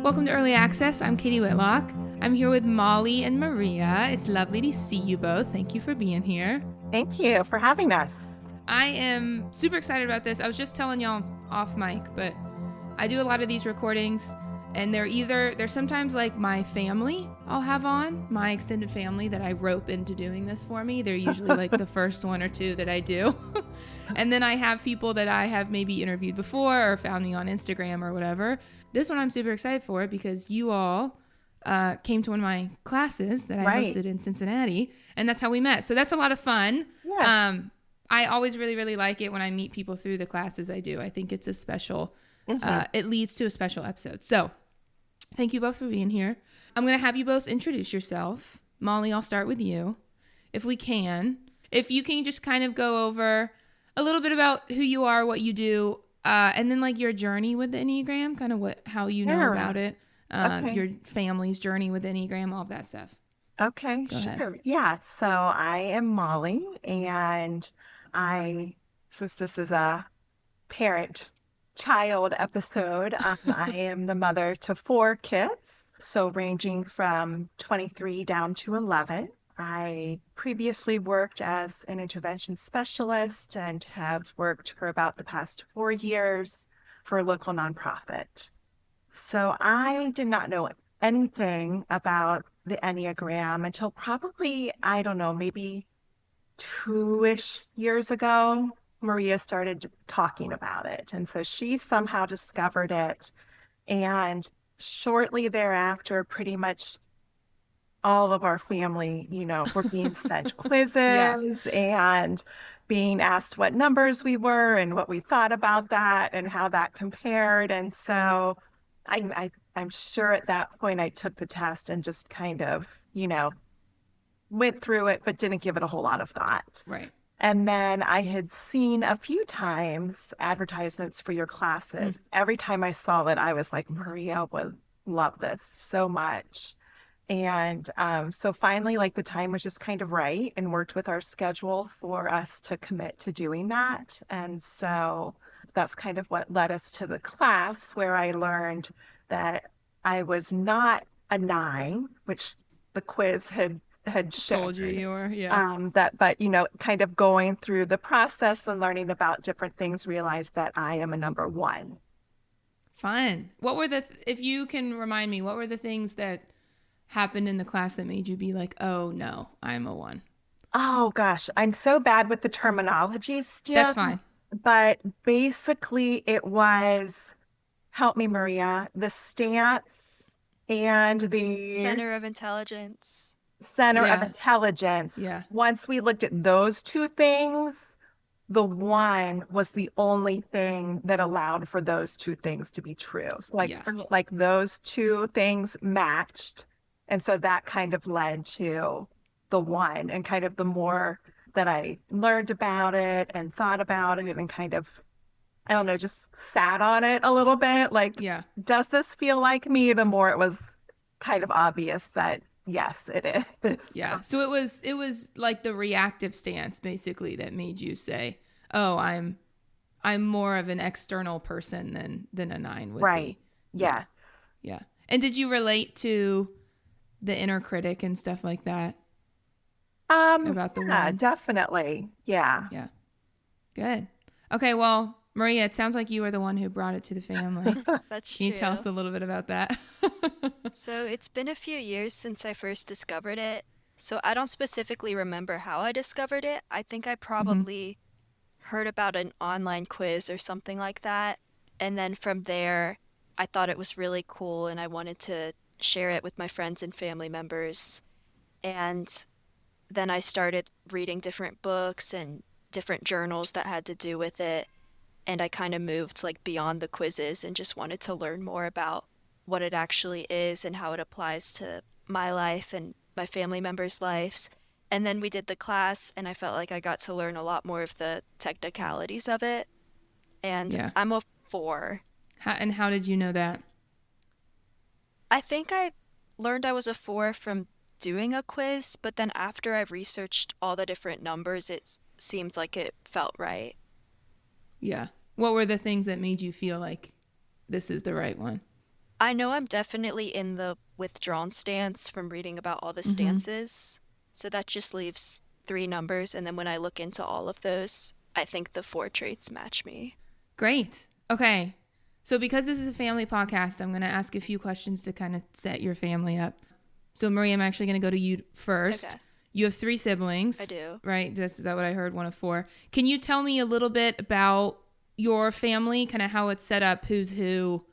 Welcome to Early Access. I'm Katie Whitlock. I'm here with Molly and Maria. It's lovely to see you both. Thank you for being here. Thank you for having us. I am super excited about this. I was just telling y'all off mic, but I do a lot of these recordings, and they're sometimes like my family I'll have on, my extended family that I rope into doing this for me. They're usually like the first one or two that I do. And then I have people that I have maybe interviewed before or found me on Instagram or whatever. This one I'm super excited for because you all came to one of my classes that I hosted in Cincinnati, and that's how we met. So that's a lot of fun. Yes. I always really, really like it when I meet people through the classes I do. I think it's a special, it leads to a special episode. So thank you both for being here. I'm going to have you both introduce yourself. Molly, I'll start with you. If we can. If you can just kind of go over a little bit about who you are, what you do, and then like your journey with the Enneagram, kind of how you know about it, your family's journey with the Enneagram, all of that stuff. Okay, Go sure. ahead. Yeah, so I am Molly, and since this is a parent-child episode, I am the mother to 4 kids, so ranging from 23 down to 11. I previously worked as an intervention specialist and have worked for about the past 4 years for a local nonprofit. So I did not know anything about the Enneagram until probably, I don't know, maybe 2-ish years ago. Maria started talking about it. And so she somehow discovered it. And shortly thereafter, pretty much all of our family, were being sent quizzes and being asked what numbers we were and what we thought about that and how that compared. And so I'm sure at that point I took the test and just kind of, went through it, but didn't give it a whole lot of thought. Right. And then I had seen a few times advertisements for your classes. Every time I saw it, I was like, Maria would love this so much. And so finally, like the time was just kind of right and worked with our schedule for us to commit to doing that. And so that's kind of what led us to the class where I learned that I was not a 9, which the quiz had shown. Told you were, yeah. But kind of going through the process and learning about different things, realized that I am a number 1. Fun. What were if you can remind me, what were the things that happened in the class that made you be like, oh no, I'm a 1? Oh gosh, I'm so bad with the terminology still. That's fine. But basically it was, help me, Maria, the stance and the center of intelligence. Yeah. Once we looked at those 2 things, the 1 was the only thing that allowed for those 2 things to be true. So like those 2 things matched. And so that kind of led to the 1, and kind of the more that I learned about it and thought about it and kind of, I don't know, just sat on it a little bit. Like, does this feel like me? The more it was kind of obvious that yes, it is. Yeah. So it was like the reactive stance basically that made you say, oh, I'm more of an external person than a 9 would be. Yes. Yeah. And did you relate to the inner critic and stuff like that? About the 1? Definitely. Yeah. Yeah. Good. Okay. Well, Maria, it sounds like you were the one who brought it to the family. That's Can true. you tell us a little bit about that? So it's been a few years since I first discovered it. So I don't specifically remember how I discovered it. I think I probably heard about an online quiz or something like that. And then from there, I thought it was really cool and I wanted to share it with my friends and family members. And then I started reading different books and different journals that had to do with it. And I kind of moved like beyond the quizzes and just wanted to learn more about what it actually is and how it applies to my life and my family members' lives. And then we did the class and I felt like I got to learn a lot more of the technicalities of it. And I'm a 4. How did you know that? I think I learned I was a 4 from doing a quiz, but then after I researched all the different numbers, it seemed like it felt right. Yeah. What were the things that made you feel like this is the right one? I know I'm definitely in the withdrawn stance from reading about all the Mm-hmm. stances. So that just leaves three numbers. And then when I look into all of those, I think the four traits match me. Great. Okay. So because this is a family podcast, I'm going to ask a few questions to kind of set your family up. So Marie, I'm actually going to go to you first. Okay, You have 3 siblings, I do. right? Is that what I heard? One of 4. Can you tell me a little bit about your family, kind of how it's set up, who's who,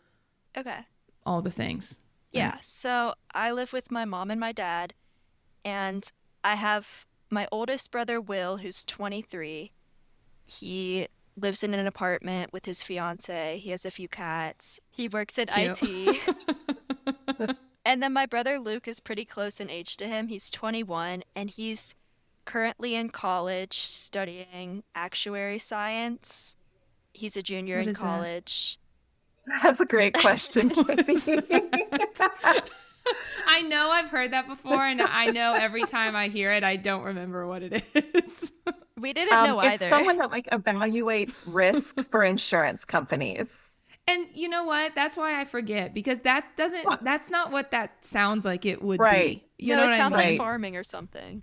Okay. all the things, right? Yeah, so I live with my mom and my dad, and I have my oldest brother, Will, who's 23. He lives in an apartment with his fiance. He has a few cats. He works in Cute. IT. And then my brother Luke is pretty close in age to him. He's 21 and he's currently in college studying actuary science. He's a junior What in is that? college. That's a great question, What is Katie. that? I know I've heard that before, and I know every time I hear it, I don't remember what it is. We didn't know It's either. someone that like evaluates risk for insurance companies. And you know what? That's why I forget, because that's not what that sounds like it would Right. be. You No, know it what I sounds mean? like Right. farming or something.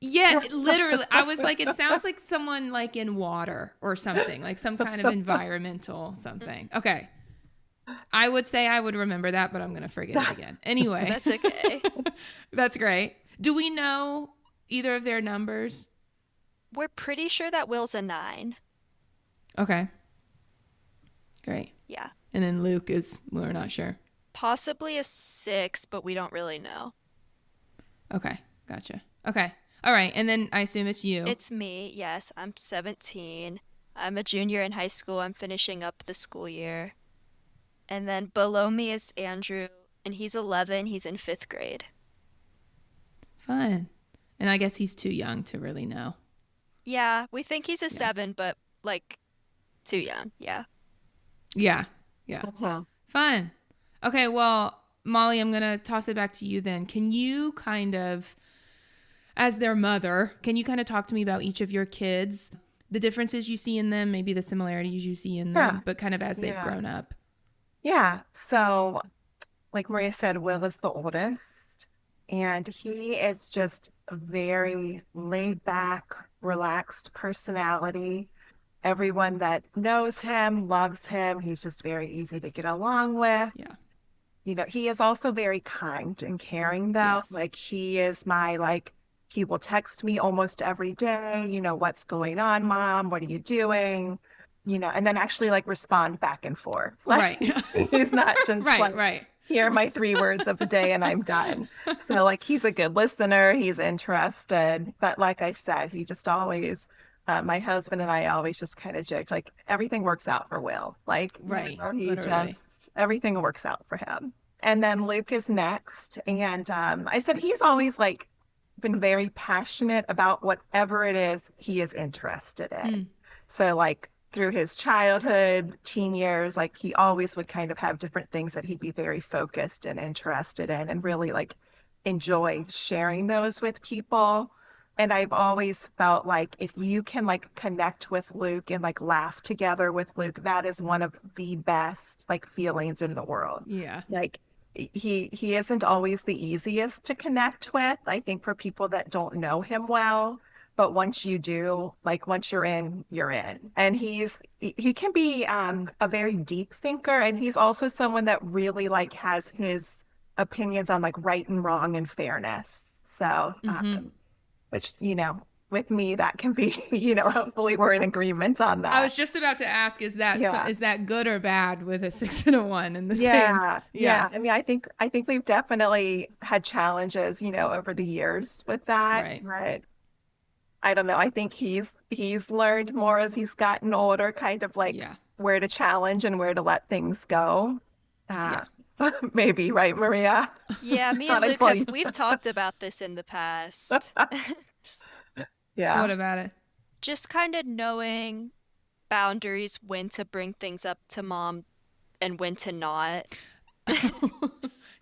Yeah, literally. I was like, it sounds like someone like in water or something, like some kind of environmental something. Okay. I would say I would remember that, but I'm going to forget it again. Anyway, That's okay. that's great. Do we know either of their numbers? We're pretty sure that Will's a 9. Okay. Great. Yeah. And then Luke we're not sure. Possibly a 6, but we don't really know. Okay. Gotcha. Okay. All right. And then I assume it's you. It's me. Yes, I'm 17. I'm a junior in high school. I'm finishing up the school year. And then below me is Andrew, and he's 11. He's in 5th grade. Fun. And I guess he's too young to really know. Yeah, we think he's a Yeah. 7, but like too young. Yeah. Yeah. Yeah. Mhm. Fun. Okay. Well, Molly, I'm going to toss it back to you then. Can you kind of, as their mother, can you kind of talk to me about each of your kids, the differences you see in them, maybe the similarities you see in them, Yeah. but kind of as they've Yeah. grown up? Yeah. So, like Maria said, Will is the oldest, and he is just a very laid back, relaxed personality. Everyone that knows him loves him. He's just very easy to get along with. Yeah. He is also very kind and caring, though. Yes. Like, he is he will text me almost every day, what's going on, Mom? What are you doing? And then actually like respond back and forth. Right. He's not just Right. Right. here are my 3 words of the day and I'm done. So like, he's a good listener. He's interested. But like I said, he just always, my husband and I always just kind of joked, like everything works out for Will. Like, Right. he Literally. everything works out for him. And then Luke is next. And I said, he's always like been very passionate about whatever it is he is interested in. So like through his childhood, teen years, like he always would kind of have different things that he'd be very focused and interested in and really like enjoy sharing those with people. And I've always felt like if you can like connect with Luke and like laugh together with Luke, that is one of the best like feelings in the world. Yeah. Like he isn't always the easiest to connect with, I think, for people that don't know him well. But once you do, like once you're in, you're in. And he can be a very deep thinker, and he's also someone that really like has his opinions on like right and wrong and fairness. So, which with me that can be, hopefully we're in agreement on that. I was just about to ask, is that good or bad with a 6 and a 1 in the same? Yeah. I mean, I think we've definitely had challenges, over the years with that. Right. But I don't know. I think he's learned more as he's gotten older, kind of like where to challenge and where to let things go. Maybe, right, Maria? Yeah, me and Luke we've talked about this in the past. Yeah. What about it? Just kind of knowing boundaries, when to bring things up to Mom and when to not.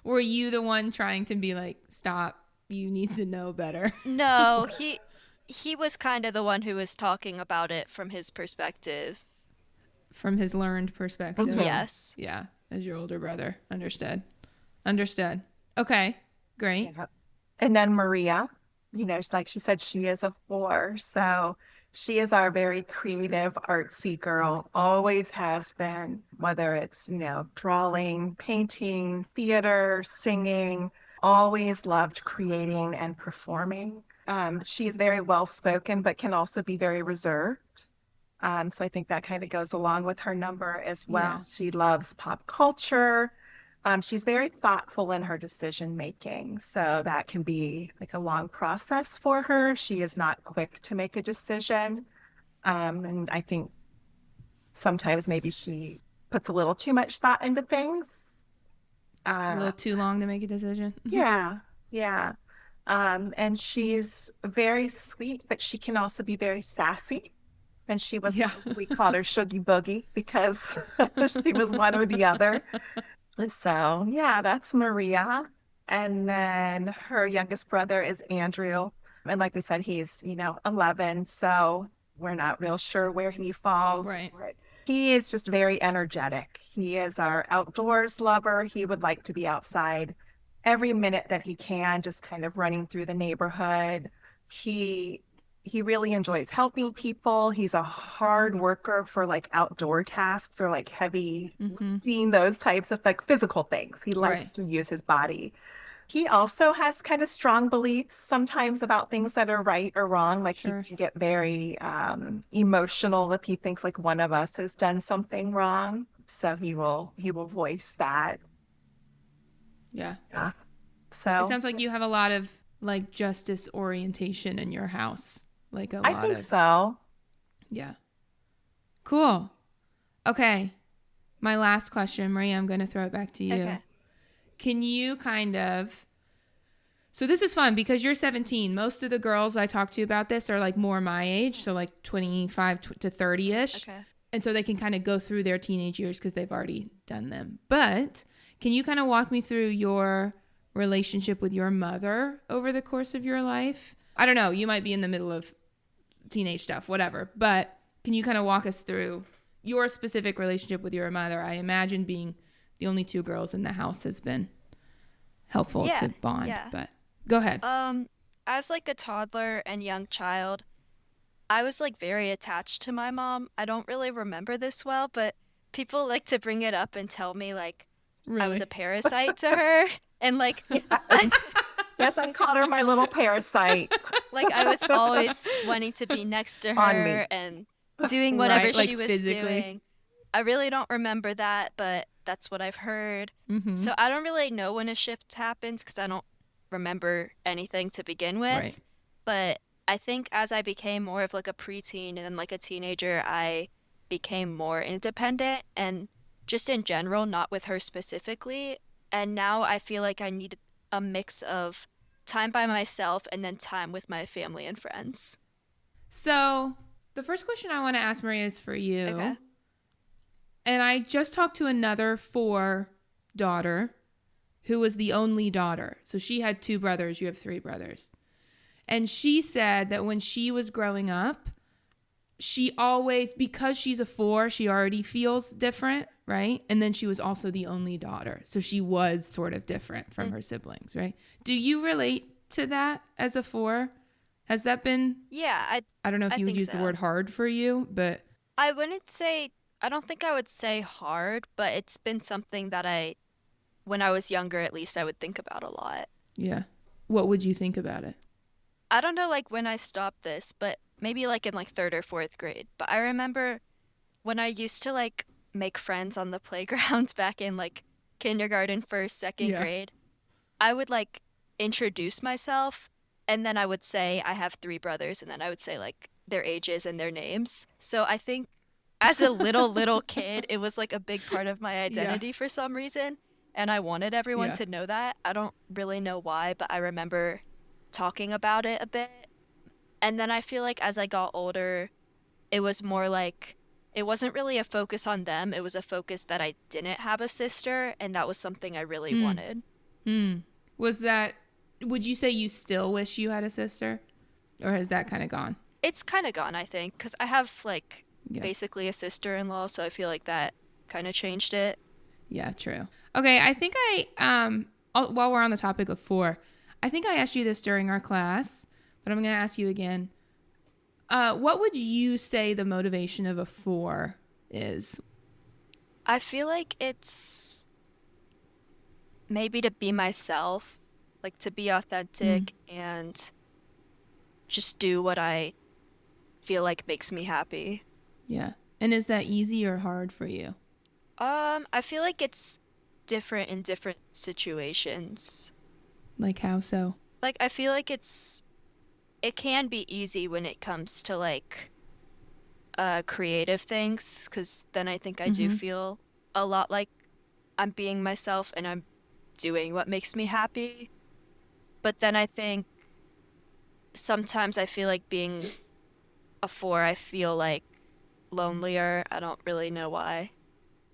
Were you the one trying to be like, stop, you need to know better? No, he was kind of the one who was talking about it from his perspective. from his learned perspective. Mhm. Yes. Yeah, as your older brother. Understood. Okay, great. Yeah. And then Maria, like she said, she is a 4. So she is our very creative, artsy girl, always has been, whether it's, drawing, painting, theater, singing, always loved creating and performing. She's very well spoken, but can also be very reserved. So I think that kind of goes along with her number as well. Yeah. She loves pop culture. She's very thoughtful in her decision making. So that can be like a long process for her. She is not quick to make a decision. And I think sometimes maybe she puts a little too much thought into things. A Uh, little too long to make a decision. yeah, yeah. And she's very sweet, but she can also be very sassy. And she was, Yeah. we called her Shoogie Boogie because she was one or the other. And so, yeah, that's Maria. And then her youngest brother is Andrew. And like we said, he's, 11. So we're not real sure where he falls. Right. But he is just very energetic. He is our outdoors lover. He would like to be outside every minute that he can, just kind of running through the neighborhood. He really enjoys helping people. He's a hard worker for like outdoor tasks or like heavy lifting, those types of like physical things. He likes to use his body. He also has kind of strong beliefs sometimes about things that are right or wrong. Like Sure. he can get very emotional if he thinks like one of us has done something wrong. So he will voice that. Yeah. Yeah. It So sounds like you have a lot of like justice orientation in your house. Like a I lot think of so. Yeah. Cool. Okay. My last question, Maria, I'm going to throw it back to you. Okay. Can you so this is fun because you're 17. Most of the girls I talk to about this are like more my age, so like 25 to 30-ish. Okay. And so they can kind of go through their teenage years because they've already done them. But can you kind of walk me through your relationship with your mother over the course of your life? I don't know. You might be in the middle of teenage stuff, whatever. But can you kind of walk us through your specific relationship with your mother? I imagine being the only 2 girls in the house has been helpful to bond. Yeah. But go ahead. As like a toddler and young child, I was like very attached to my mom. I don't really remember this well, but people like to bring it up and tell me like I was Really? a parasite to her. And like Yes, I called her my little parasite. like I was always wanting to be next to On me. her and doing whatever Right, like she was physically. doing. I really don't remember that, but that's what I've heard. Mm-hmm. So I don't really know when a shift happens because I don't remember anything to begin with. Right. But I think as I became more of like a preteen and then like a teenager, I became more independent and just in general, not with her specifically. And now I feel like I need a mix of time by myself and then time with my family and friends. So the first question I want to ask Maria is for you. Okay. And I just talked to another 4 daughter who was the only daughter. So she had 2 brothers. You have 3 brothers. And she said that when she was growing up, she always, because she's a 4, she already feels different, right? And then she was also the only daughter. So she was sort of different from her siblings, right? Do you relate to that as a 4? Has that been, Yeah, I don't know if I you would think use the so. word hard for you, but I wouldn't say, I don't think I would say hard, but it's been something that when I was younger at least, I would think about a lot. yeah. What would you think about it? I don't know like when I stopped this, but maybe like in like 3rd or 4th grade. But I remember when I used to like make friends on the playground back in like kindergarten, 1st, 2nd Yeah. grade, I would like introduce myself and then I would say I have 3 brothers and then I would say like their ages and their names. So I think as a little kid, it was like a big part of my identity for some reason. And I wanted everyone to know that. I don't really know why, but I remember talking about it a bit. And then I feel like as I got older, it was more like it wasn't really a focus on them. It was a focus that I didn't have a sister, and that was something I really wanted. Was that, would you say you still wish you had a sister? Or has that kind of gone? It's kind of gone, I think, because I have like Yeah. basically a sister-in-law, so I feel like that kind of changed it. Yeah, true. Okay, I think while we're on the topic of 4, I think I asked you this during our class, but I'm going to ask you again. What would you say the motivation of a 4 is? I feel like it's maybe to be myself, like to be Mm, authentic and just do what I feel like makes me happy. yeah. And is that easy or hard for you? I feel like it's different in different situations. Like how so? Like I feel like it can be easy when it comes to like creative things, because then I think I do Mm-hmm. feel a lot like I'm being myself and I'm doing what makes me happy. But then I think sometimes I feel like being a 4, I feel like lonelier. I don't really know why.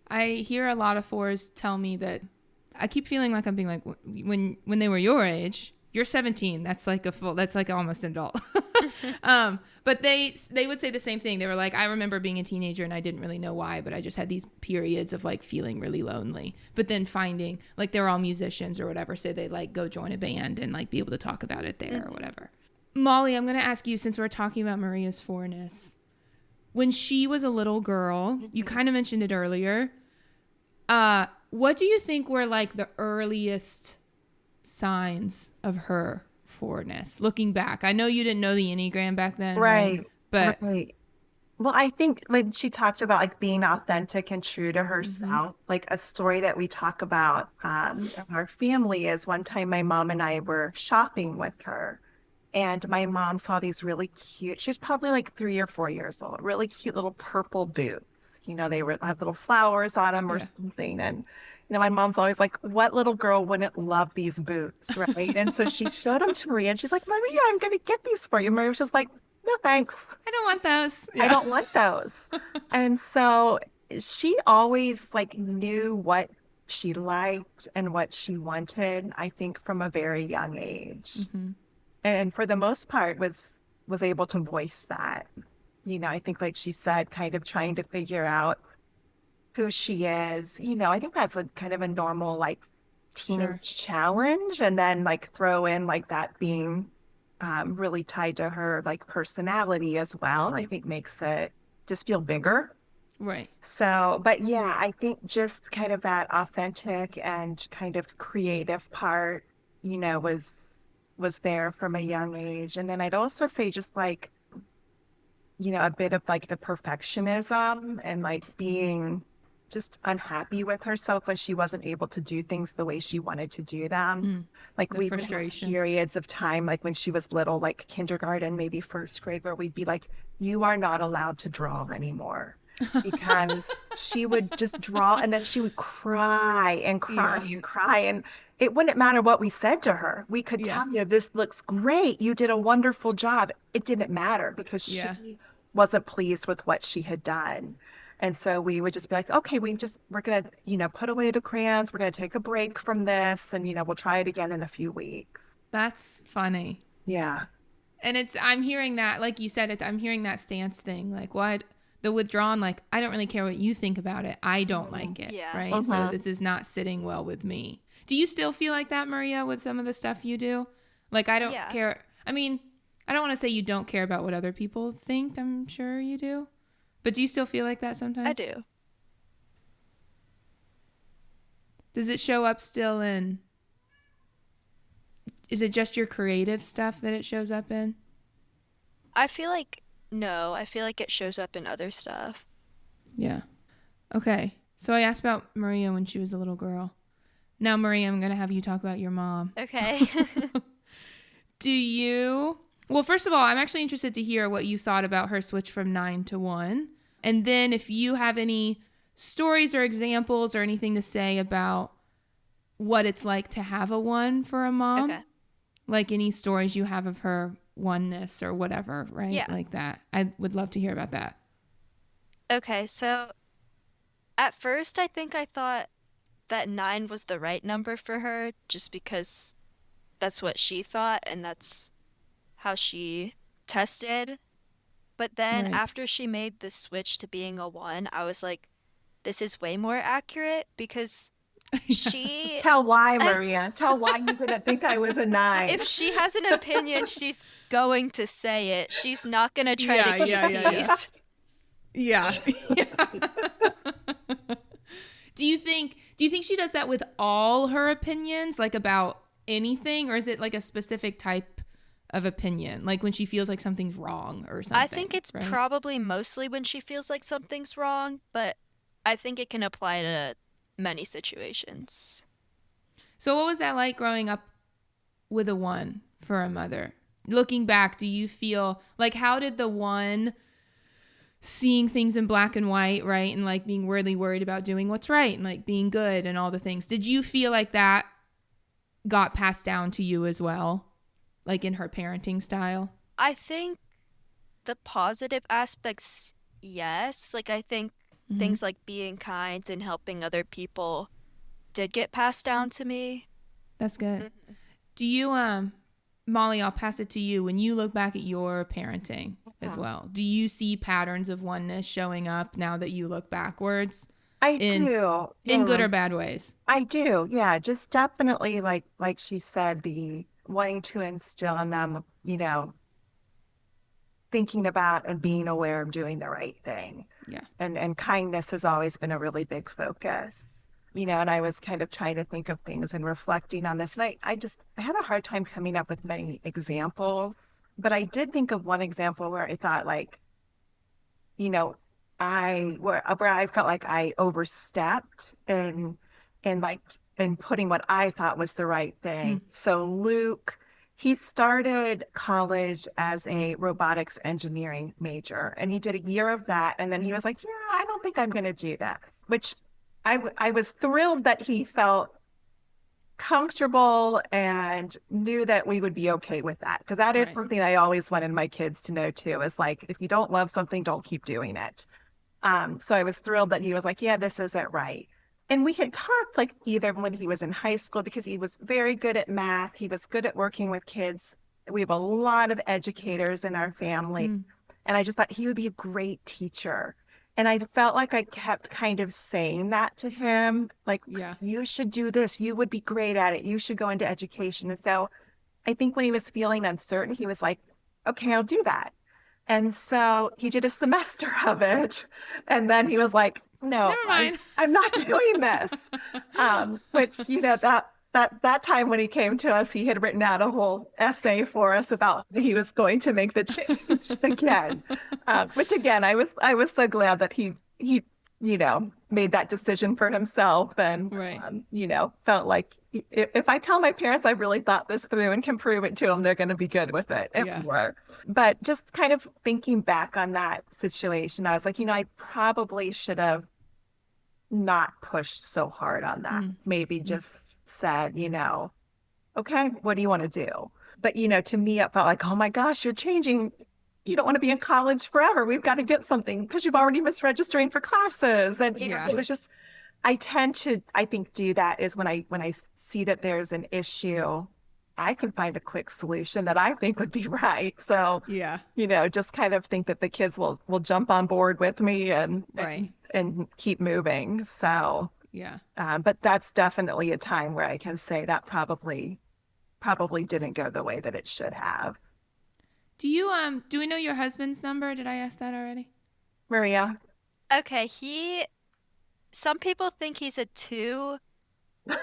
I hear a lot of 4s tell me that I keep feeling like I'm being like when they were your age. You're 17. That's like that's like almost an adult. But they would say the same thing. They were like, I remember being a teenager and I didn't really know why, but I just had these periods of like feeling really lonely. But then finding like they're all musicians or whatever, so they like go join a band and like be able to talk about it there or Mhm. whatever. Molly, I'm gonna ask you, since we're talking about Maria's 4ness. When she was a little girl, you Mhm. kind of mentioned it earlier. What do you think were like the earliest signs of her 4ness? Looking back, I know you didn't know the Enneagram back then, right? Right. But Right. Well, I think like she talked about like being authentic and true to mm-hmm, herself. Like a story that we talk about in our family is one time my mom and I were shopping with her, and my mom saw these really cute, she was probably like 3 or 4 years old, really cute little purple boots. They were had little flowers on them or yeah, something. And my mom's always like, what little girl wouldn't love these boots, right? And so she showed them to Maria and she's like, Maria, I'm gonna get these for you. Maria was just like, no, thanks. I don't want those. I Yeah, don't want those. And so she always like knew what she liked and what she wanted, I think from a very young age. mm-hmm, And for the most part was able to voice that. I think like she said, kind of trying to figure out who she is. I think that's a kind of a normal like sure, teenage challenge. And then like throw in like that being really tied to her like personality as well, I think makes it just feel bigger. right. So, but yeah, I think just kind of that authentic and kind of creative part, was there from a young age. And then I'd also say just like, a bit of like the perfectionism and like being just unhappy with herself when she wasn't able to do things the way she wanted to do them. Mm, Like the we would have frustration. periods of time, like when she was little, like kindergarten, maybe first grade, where we'd be like, you are not allowed to draw anymore. Because she would just draw and then she would cry and cry Yeah, and cry. And it wouldn't matter what we said to her. We could yeah, tell you, this looks great. You did a wonderful job. It didn't matter because yeah. she wasn't pleased with what she had done. And so we would just be like, okay, we're going to, put away the crayons. We're going to take a break from this and, we'll try it again in a few weeks. That's funny. Yeah. And I'm hearing that, like you said, I'm hearing that stance thing, like what the withdrawn, like I don't really care what you think about it, I don't Mhm. like it, Yeah. right? So Mhm. this is not sitting well with me. Do you still feel like that, Maria, with some of the stuff you do? Like I don't Yeah, care. I mean, I don't want to say you don't care about what other people think. I'm sure you do, but do you still feel like that I sometimes? do. Does it show up still in? Is it just your creative stuff that it shows up in? I feel like no, I feel like it shows up in other stuff. Yeah. Okay. So I asked about Maria when she was a little girl. Now, Maria, I'm going to have you talk about your mom. Okay. Do you? Well, first of all, I'm actually interested to hear what you thought about her switch from 9 to 1. And then if you have any stories or examples or anything to say about what it's like to have a 1 for a mom, Okay. like any stories you have of her oneness or whatever, right? Yeah. Like that. I would love to hear about that. Okay, so at first I think I thought that 9 was the right number for her just because that's what she thought and that's how she tested. But then Right. after she made the switch to being a 1, I was like, this is way more accurate because she, Tell why, Maria. Tell why you didn't think I was a 9. if she has an opinion, she's going to say it. She's not going to try to Yeah, keep yeah, yeah, yeah. peace. Yeah. Do you think she does that with all her opinions, like about anything, or is it like a specific type of opinion, like when she feels like something's wrong or something? I think it's right? probably mostly when she feels like something's wrong, but I think it can apply to many situations. So what was that like growing up with a 1 for a mother? Looking back, do you feel like, how did the 1 seeing things in black and white, right, and like being really worried about doing what's right and like being good and all the things, did you feel like that got passed down to you as well, like in her parenting style? I think the positive aspects, yes. Like, I think Mm-hmm. things like being kind and helping other people did get passed down to me. That's good. Do you Molly, I'll pass it to you. When you look back at your parenting as well, do you see patterns of oneness showing up now that you look backwards, I in do. in good Yeah, or bad ways? I do. Yeah, just definitely like she said, the wanting to instill in them, thinking about and being aware of doing the right thing. Yeah. And kindness has always been a really big focus. And I was kind of trying to think of things and reflecting on this. And I had a hard time coming up with many examples, but I did think of one example where I thought like, you know, where I felt like I overstepped and like in putting what I thought was the right Mm. thing. So Luke, he started college as a robotics engineering major, and he did a year of that, and then he was like, "Yeah, I don't think I'm going to do that," which I was thrilled that he felt comfortable and knew that we would be okay with that, because that is Right. something I always wanted my kids to know too, is like, if you don't love something, don't keep doing it. So I was thrilled that he was like, yeah, this isn't right. And we had talked like either when he was in high school, because he was very good at math. He was good at working with kids. We have a lot of educators in our family. Mm. And I just thought he would be a great teacher. And I felt like I kept kind of saying that to him, like, Yeah. you should do this. You would be great at it. You should go into education. And so I think when he was feeling uncertain, he was like, okay, I'll do that. And so he did a semester of it. And then he was like, no, Never mind. I'm not doing this. Which, that time when he came to us, he had written out a whole essay for us about he was going to make the change again. Which again, I was so glad that he made that decision for himself, and Right. felt like if I tell my parents I really thought this through and can prove it to them, they're going to be good with it. And Yeah. we were. But just kind of thinking back on that situation, I was like, I probably should have not pushed so hard on that. Mm. Maybe just said, okay, what do you want to do? But, to me, it felt like, oh my gosh, you're changing. You don't want to be in college forever. We've got to get something because you've already missed registering for classes. And Yeah. it was just, I tend to, I think, do that is when I see that there's an issue, I can find a quick solution that I think would be right. So, Yeah. just kind of think that the kids will jump on board with me Right. and keep moving. So, Yeah. but that's definitely a time where I can say that probably didn't go the way that it should have. Do we know your husband's number? Did I ask that already? Maria? Okay, some people think he's a 2.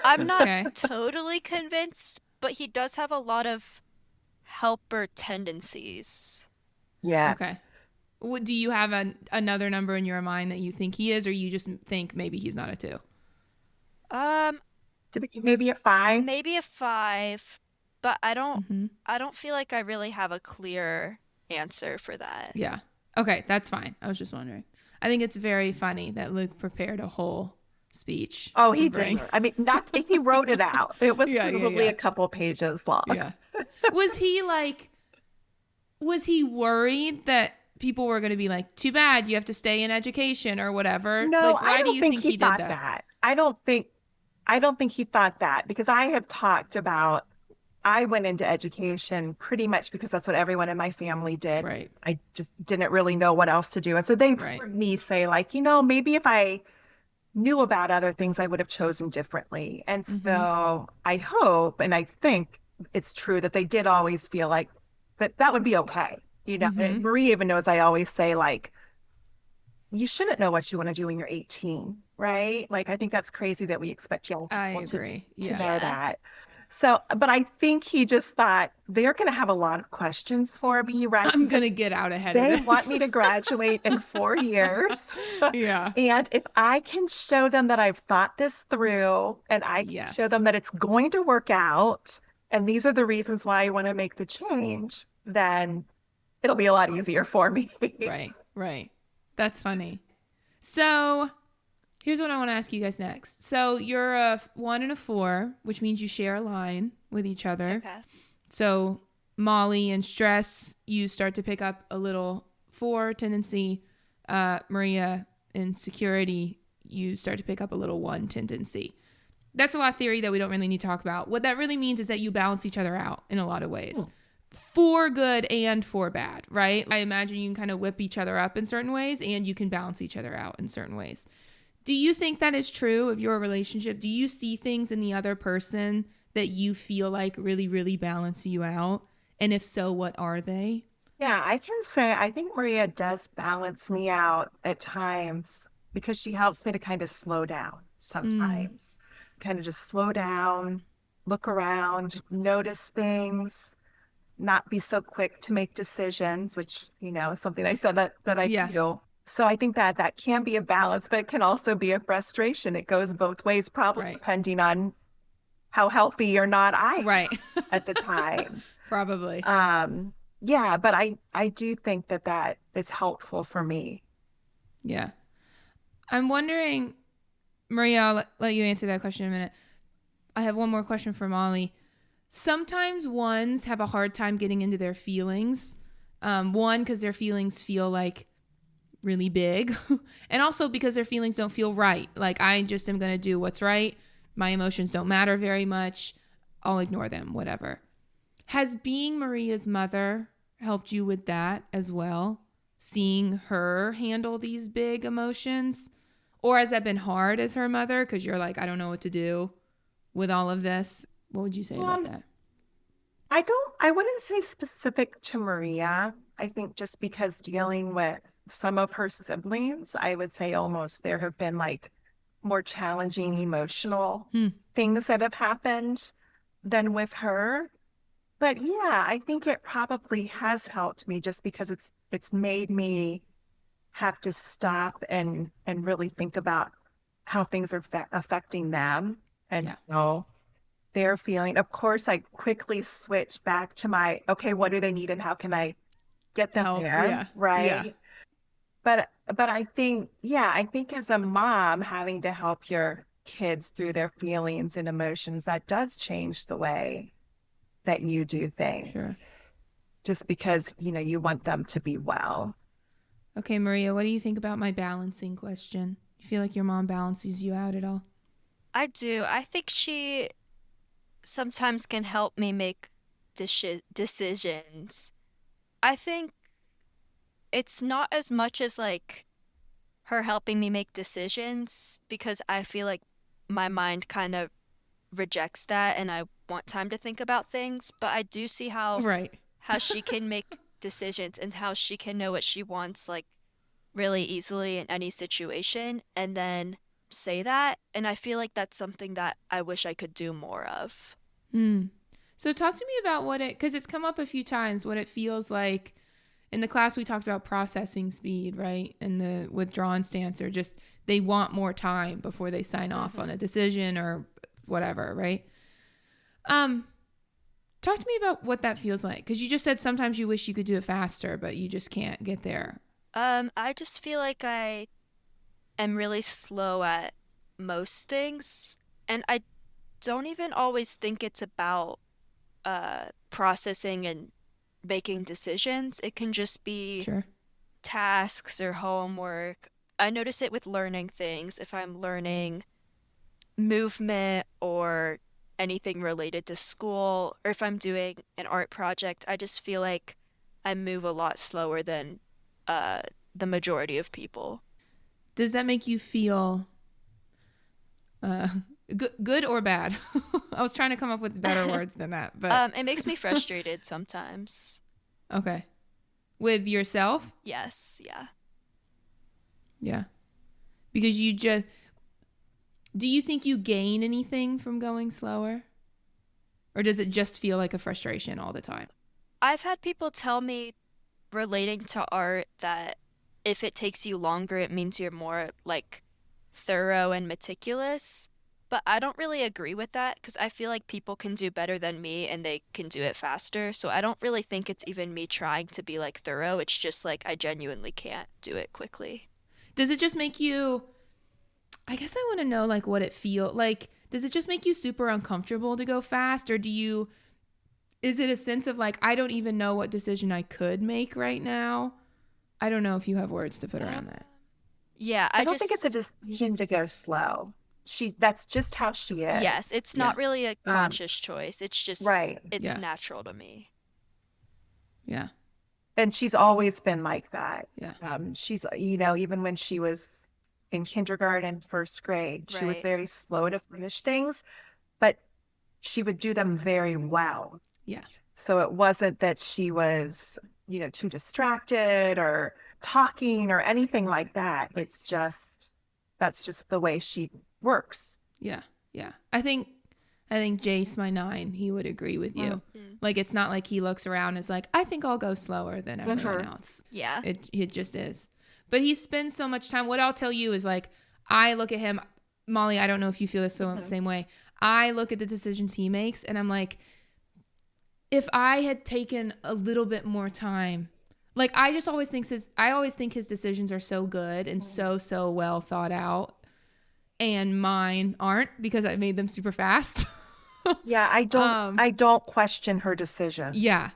I'm not Okay. totally convinced, but he does have a lot of helper tendencies. Yeah. Okay. Do you have another number in your mind that you think he is, or you just think maybe he's not a 2? Maybe a 5? Maybe a 5, but I Mm-hmm. don't feel like I really have a clear answer for that. Yeah. Okay, that's fine. I was just wondering. I think it's very funny that Luke prepared a whole speech. Oh, to he bring. did. I mean, not he wrote it out. It was Yeah, probably yeah. a couple pages long. Yeah. Was he worried that people were going to be like, too bad, you have to stay in education or whatever? No, Like, why I do don't you think think he he did thought that? that. I don't think he thought that, because I have talked about I went into education pretty much because that's what everyone in my family did. Right. I just didn't really know what else to do. And so they Right. heard me say, like, maybe if I knew about other things, I would have chosen differently. And Mm-hmm. so I hope and I think it's true that they did always feel like that would be okay. And Mm-hmm. Marie even knows I always say, like, you shouldn't know what you want to do when you're 18, right? Like, I think that's crazy that we expect young I people agree. to Yeah. know Yeah. that. So, but I think he just thought they're going to have a lot of questions for me, right? I'm Because gonna get out ahead of they want this. me to graduate in 4 years. Yeah. And if I can show them that I've thought this through and I can show them Yes. that it's going to work out, and these are the reasons why I want to make the change, then it'll be a lot easier for me. Right. Right. That's funny. So here's what I want to ask you guys next. So you're a 1 and a 4, which means you share a line with each other. Okay. So Molly in stress, you start to pick up a little 4 tendency. Maria in security, you start to pick up a little 1 tendency. That's a lot of theory that we don't really need to talk about. What that really means is that you balance each other out in a lot of ways. For good and for bad, right? I imagine you can kind of whip each other up in certain ways and you can balance each other out in certain ways. Do you think that is true of your relationship? Do you see things in the other person that you feel like really, really balance you out? And if so, what are they? Yeah, I can say I think Maria does balance me out at times because she helps me to kind of slow down Mm, sometimes. Kind of just slow down, look around, notice things, not be so quick to make decisions, which, is something I said that I yeah, do. So I think that can be a balance, but it can also be a frustration. It goes both ways, probably right, depending on how healthy or not I am right. at the time. Probably. Um, yeah, but I do think that is helpful for me. Yeah. I'm wondering, Maria, I'll let you answer that question in a minute. I have one more question for Molly. Sometimes ones have a hard time getting into their feelings. One, because their feelings feel like really big, and also because their feelings don't feel right. Like, I just am going to do what's right. My emotions don't matter very much. I'll ignore them, whatever. Has being Maria's mother helped you with that as well? Seeing her handle these big emotions? Or has that been hard as her mother? Because you're like, I don't know what to do with all of this. What would you say about Um, that? I wouldn't say specific to Maria. I think just because dealing with some of her siblings, I would say almost there have been like more challenging emotional Hmm. things that have happened than with her. But yeah, I think it probably has helped me just because it's made me have to stop and really think about how things are affecting them and Yeah. they're feeling. Of course, I quickly switch back to my, okay, what do they need and how can I get them Help. there? Yeah. Yeah. Right. But I think, yeah, I think as a mom, having to help your kids through their feelings and emotions, that does change the way that you do things Sure. just because, you want them to be well. Okay, Maria, what do you think about my balancing question? You feel like your mom balances you out at all? I do. I think she sometimes can help me make decisions. I think it's not as much as like her helping me make decisions because I feel like my mind kind of rejects that and I want time to think about things, but I do see Right. how she can make decisions and how she can know what she wants like really easily in any situation and then say that, and I feel like that's something that I wish I could do more of. Hmm. So talk to me about what it, because it's come up a few times, what it feels like. In the class, we talked about processing speed, right? And the withdrawn stance, or just they want more time before they sign off on Hmm. a decision or whatever, right? Um, Talk to me about what that feels like, because you just said sometimes you wish you could do it faster, but you just can't get there. I just feel like I am really slow at most things, and I don't even always think it's about processing and making decisions. It can just be Sure. tasks or homework. I notice it with learning things. If I'm learning movement or anything related to school or if I'm doing an art project, I just feel like I move a lot slower than uh, the majority of people. Does that make you feel uh, good or bad? I was trying to come up with better words than that, but It makes me frustrated sometimes. okay. With yourself? Yes, yeah. Yeah. Because do you think you gain anything from going slower? Or does it just feel like a frustration all the time? I've had people tell me relating to art that if it takes you longer, it means you're more like thorough and meticulous. But I don't really agree with that because I feel like people can do better than me and they can do it faster. So I don't really think it's even me trying to be like thorough. It's just like I genuinely can't do it quickly. Does it just make you, I guess I want to know like what it feel like. Does it just make you super uncomfortable to go fast, or is it a sense of like, I don't even know what decision I could make right now? I don't know if you have words to put around that. Yeah, I don't think it's a decision to go slow. That's just how she is. Yes, it's not really a conscious choice. It's just right. It's natural to me. Yeah. And she's always been like that. Yeah. She's, even when she was in kindergarten, first grade, she was Right. very slow to finish things, but she would do them very well. Yeah. So it wasn't that she was, too distracted or talking or anything like that. It's just, that's just the way she works. Yeah. Yeah. I think Jace, my 9, he would agree with you. Mm. Like, it's not like he looks around and is like, I think I'll go slower than everyone else. Yeah. It just is. But he spends so much time. What I'll tell you is like, I look at him, Molly, I don't know if you feel the same way. I look at the decisions he makes and I'm like, if I had taken a little bit more time, like I always think his decisions are so good and so well thought out, and mine aren't because I made them super fast. Yeah, I don't question her decision. Yeah.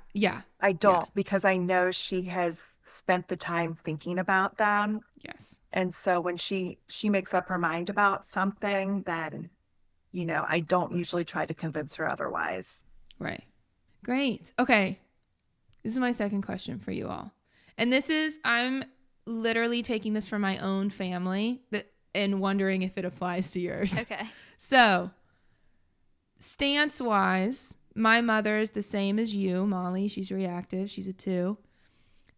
I don't because I know she has spent the time thinking about them. Yes. And so when she makes up her mind about something, then, I don't usually try to convince her otherwise. Right. Great. Okay. This is my second question for you all. And I'm literally taking this from my own family and wondering if it applies to yours. Okay. So, stance-wise, my mother is the same as you, Molly. She's reactive. She's a 2.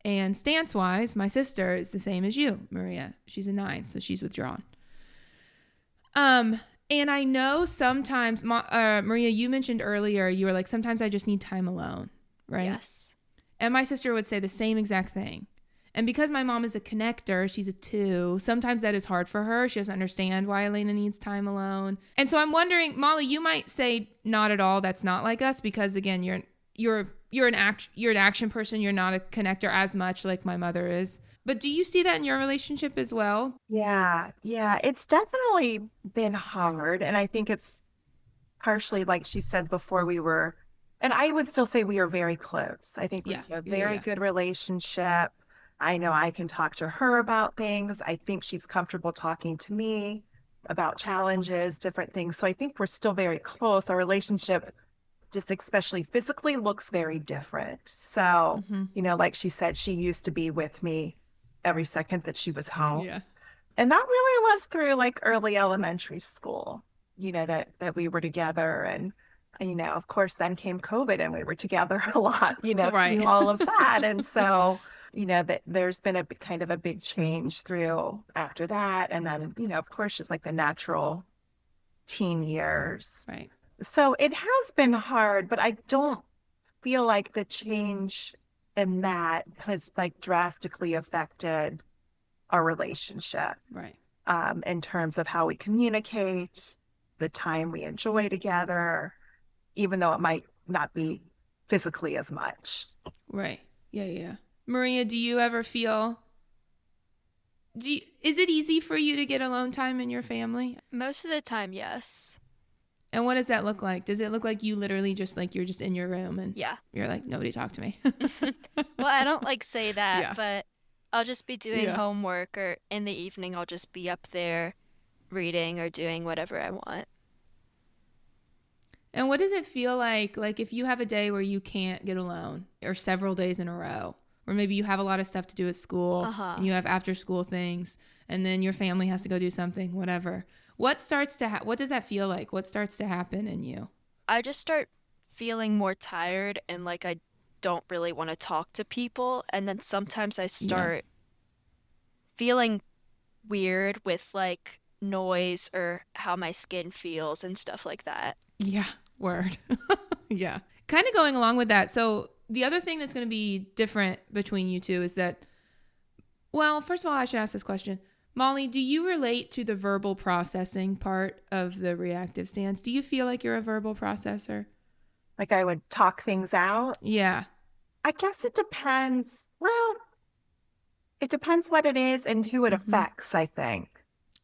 And stance-wise, my sister is the same as you, Maria. She's a 9, so she's withdrawn. And I know sometimes, Maria, you mentioned earlier, you were like, sometimes I just need time alone, right? Yes. And my sister would say the same exact thing. And because my mom is a connector, she's a 2, sometimes that is hard for her. She doesn't understand why Elena needs time alone. And so I'm wondering, Molly, you might say not at all, that's not like us, because again, you're an action person, you're not a connector as much like my mother is. But do you see that in your relationship as well? Yeah, it's definitely been hard. And I think it's partially, like she said before, and I would still say we are very close. I think we have a very good relationship. I know I can talk to her about things. I think she's comfortable talking to me about challenges, different things. So I think we're still very close. Our relationship, just especially physically, looks very different. So, like she said, she used to be with me every second that she was home. Yeah. And that really was through like early elementary school, that we were together. And, of course, then came COVID and we were together a lot, right. through all of that. And so, that there's been a kind of a big change through after that. And then, of course, just like the natural teen years. Right. So it has been hard, but I don't feel like the change in that has like drastically affected our relationship. Right. In terms of how we communicate, the time we enjoy together, even though it might not be physically as much. Right. Yeah. Maria, do you ever feel... is it easy for you to get alone time in your family? Most of the time, yes. And what does that look like? Does it look like you literally just like you're just in your room and you're like, nobody talk to me? Well, I don't like say that, Yeah. but I'll just be doing homework, or in the evening I'll just be up there reading or doing whatever I want. And what does it feel like if you have a day where you can't get alone, or several days in a row, or maybe you have a lot of stuff to do at school and you have after school things, and then your family has to go do something, whatever. What does that feel like? What starts to happen in you? I just start feeling more tired and like I don't really want to talk to people. And then sometimes I start feeling weird with like noise or how my skin feels and stuff like that. Yeah, word. Yeah. Kind of going along with that. So the other thing that's going to be different between you two is that, well, first of all, I should ask this question. Molly, do you relate to the verbal processing part of the reactive stance? Do you feel like you're a verbal processor? Like I would talk things out? Yeah. I guess it depends. Well, it depends what it is and who it affects, I think.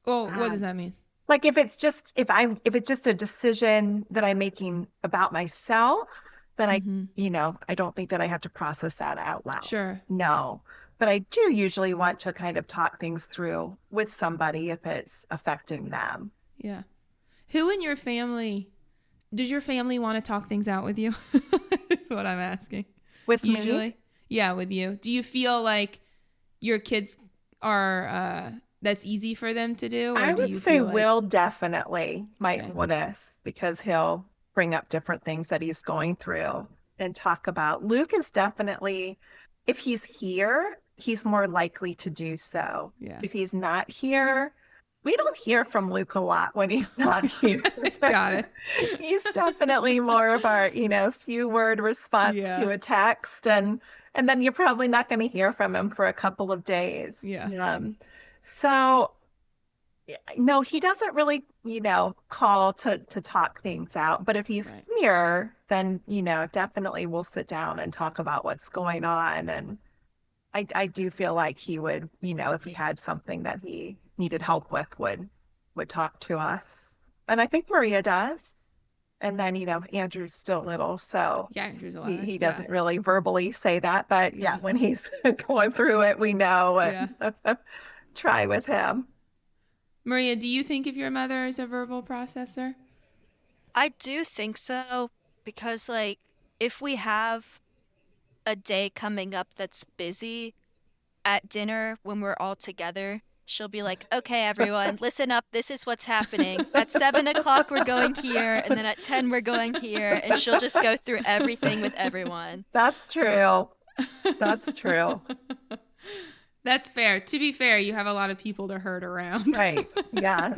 Oh, what does that mean? Like if it's just a decision that I'm making about myself, then I don't think that I have to process that out loud. Sure. No. But I do usually want to kind of talk things through with somebody if it's affecting them. Yeah. Who in your family, does your family want to talk things out with you? That's what I'm asking. With usually? me? Yeah, with you. Do you feel like your kids are, that's easy for them to do? Or I do would you say feel like... Will definitely might want us because he'll bring up different things that he's going through and talk about. Luke is definitely, if he's here, he's more likely to do so. Yeah. If he's not here, we don't hear from Luke a lot when he's not here. Got it. He's definitely more of our, few word response to a text. And then you're probably not going to hear from him for a couple of days. Yeah. So no, he doesn't really, call to talk things out. But if he's here, then, definitely we'll sit down and talk about what's going on. And I do feel like he would, if he had something that he needed help with, would talk to us. And I think Maria does. And then, Andrew's still little, so yeah, Andrew's a lot. He doesn't really verbally say that. But yeah, when he's going through it, we know and try with him. Maria, do you think of your mother as a verbal processor? I do think so because, like, if we have a day coming up that's busy at dinner when we're all together, she'll be like, okay, everyone, listen up. This is what's happening. At 7 o'clock, we're going here. And then at 10, we're going here. And she'll just go through everything with everyone. That's true. That's true. That's fair. To be fair, you have a lot of people to herd around. Right. Yeah.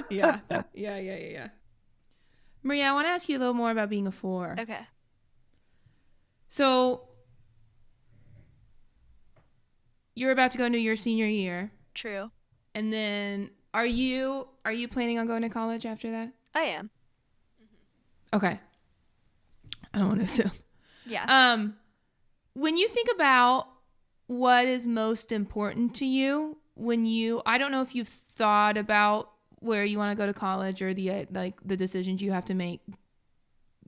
Yeah. Maria, I want to ask you a little more about being a 4. Okay. So you're about to go into your senior year. True. And then are you planning on going to college after that? I am. Okay. I don't want to assume. Yeah. When you think about what is most important to you I don't know if you've thought about where you want to go to college or the decisions you have to make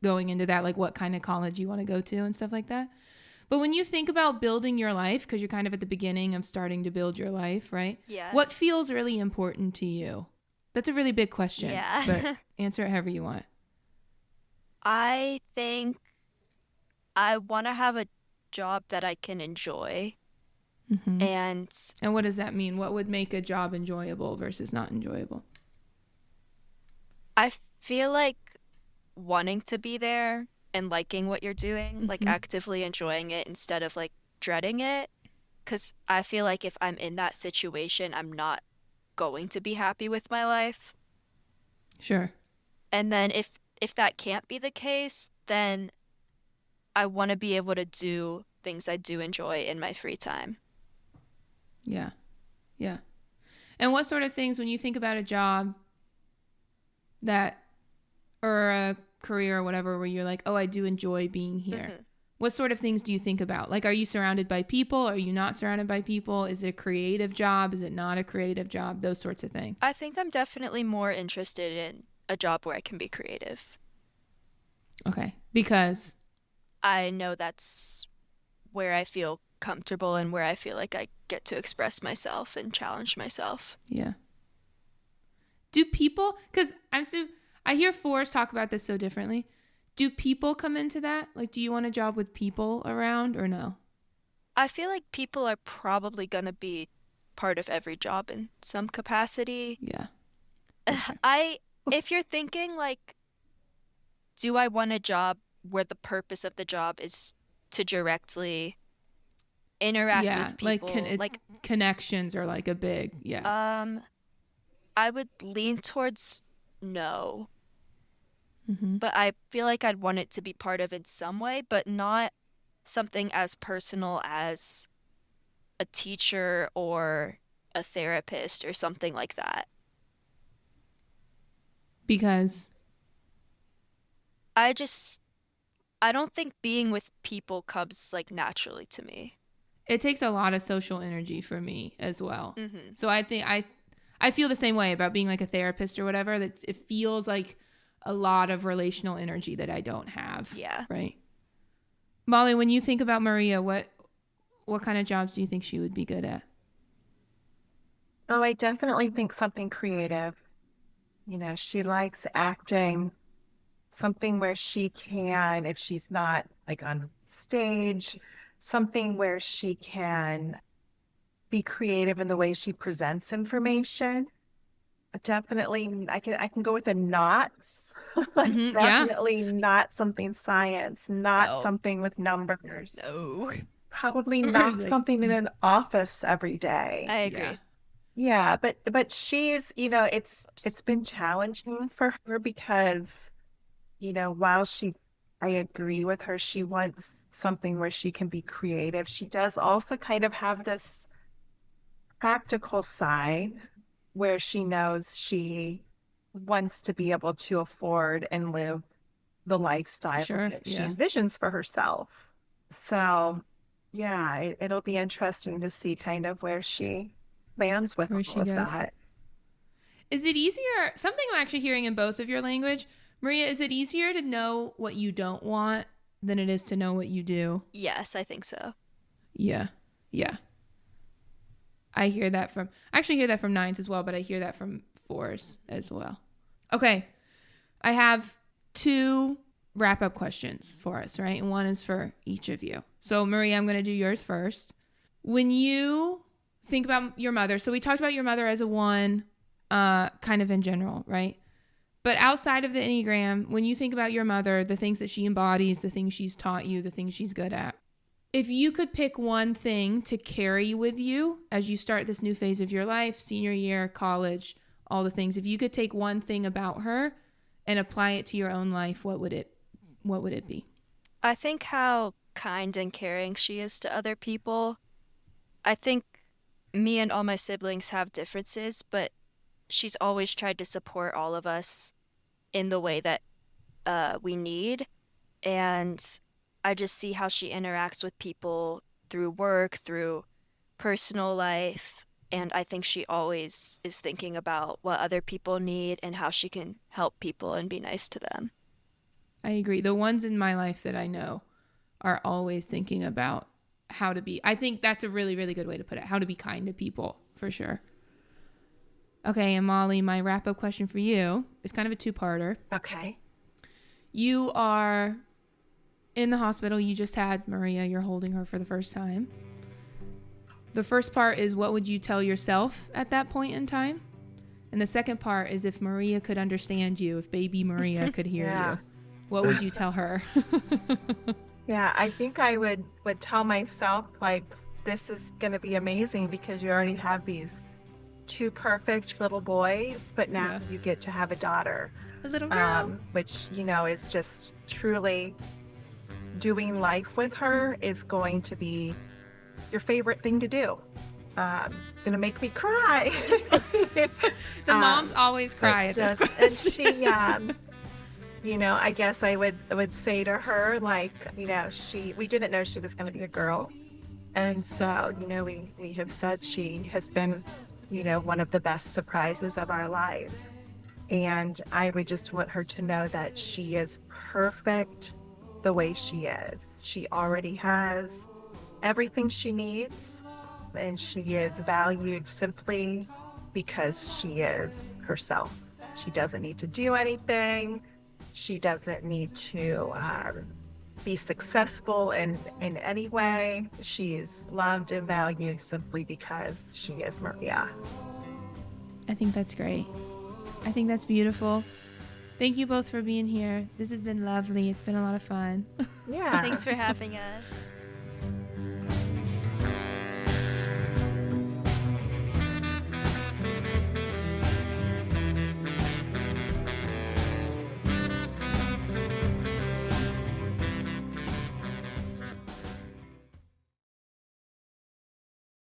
going into that, like what kind of college you want to go to and stuff like that. But when you think about building your life, because you're kind of at the beginning of starting to build your life, right? Yes. What feels really important to you? That's a really big question. Yeah. But answer it however you want. I think I want to have a job that I can enjoy. Mm-hmm. And what does that mean? What would make a job enjoyable versus not enjoyable? I feel like wanting to be there and liking what you're doing, like actively enjoying it instead of like dreading it. Because I feel like if I'm in that situation, I'm not going to be happy with my life. Sure. And then if that can't be the case, then I want to be able to do things I do enjoy in my free time. Yeah. Yeah. And what sort of things, when you think about a job or a career or whatever, where you're like, oh, I do enjoy being here. What sort of things do you think about? Like, are you surrounded by people? Are you not surrounded by people? Is it a creative job? Is it not a creative job? Those sorts of things. I think I'm definitely more interested in a job where I can be creative. Okay. Because? I know that's where I feel comfortable and where I feel like I get to express myself and challenge myself. Yeah. Do people, because I I hear fours talk about this so differently. Do people come into that? Like, do you want a job with people around or no? I feel like people are probably gonna be part of every job in some capacity. Yeah, that's true. I if you're thinking like, do I want a job where the purpose of the job is to directly interact Yeah, with like people, like connections are like a big, yeah. um I would lean towards no, Mm-hmm. but I feel like I'd want it to be part of in some way, but not something as personal as a teacher or a therapist or something like that. Because, I just I don't think being with people comes like naturally to me. it takes a lot of social energy for me as well. Hmm. So I think I feel the same way about being like a therapist or whatever, that it feels like a lot of relational energy that I don't have, Yeah. right? Molly, when you think about Maria, what kind of jobs do you think she would be good at? Oh, I definitely think something creative. She likes acting, something where she can, if she's not like on stage, something where she can be creative in the way she presents information. Definitely, I can go with a not, like Mm-hmm. Yeah. definitely not something science, not No. something with numbers, No. probably Or is not like, something in an office every I day. yeah, agree. Yeah, but she's, Oops. it's been challenging for her because, while I agree with her, she wants something where she can be creative. She does also kind of have this practical side where she knows she wants to be able to afford and live the lifestyle sure. that she Yeah. envisions for herself. So, yeah, it'll be interesting to see kind of where she lands with Where all she of goes. that. Is it easier? Something I'm actually hearing in both of your language, Maria, is it easier to know what you don't want than it is to know what you do? Yes, I think so. Yeah. Yeah. I actually hear that from nines as well, but I hear that from fours as well. Okay. I have two wrap up questions for us, right? And one is for each of you. So, Maria, I'm going to do yours first. When you think about your mother, so we talked about your mother as a one, kind of in general, right? But outside of the Enneagram, when you think about your mother, the things that she embodies, the things she's taught you, the things she's good at, if you could pick one thing to carry with you as you start this new phase of your life, senior year, college, all the things, if you could take one thing about her and apply it to your own life, what would it be? I think how kind and caring she is to other people. I think me and all my siblings have differences, but she's always tried to support all of us in the way that we need. And I just see how she interacts with people through work, through personal life. And I think she always is thinking about what other people need and how she can help people and be nice to them. I agree. The ones in my life that I know are always thinking about how to be. I think that's a really, really good way to put it. How to be kind to people, for sure. Okay, and Molly, my wrap up question for you is kind of a two-parter. Okay. You are in the hospital. You just had Maria. You're holding her for the first time. The first part is what would you tell yourself at that point in time? And the second part is if Maria could understand you, if baby Maria could hear Yeah. you, what would you tell her? Yeah, I think I would tell myself like this is going to be amazing because you already have these two perfect little boys, but now Yeah. you get to have a daughter, A little girl. which is just truly doing life with her is going to be your favorite thing to do. Gonna make me cry. The moms always cry at this question. And she, I guess I would say to her like, we didn't know she was going to be a girl, and so we have said she has been, one of the best surprises of our life, and I would just want her to know that she is perfect the way she is. She already has everything she needs, and she is valued simply because she is herself. She doesn't need to do anything. She doesn't need to be successful in any way. She's loved and valued simply because she is Maria. I think that's great. I think that's beautiful. Thank you both for being here. This has been lovely. It's been a lot of fun. Yeah. Thanks for having us.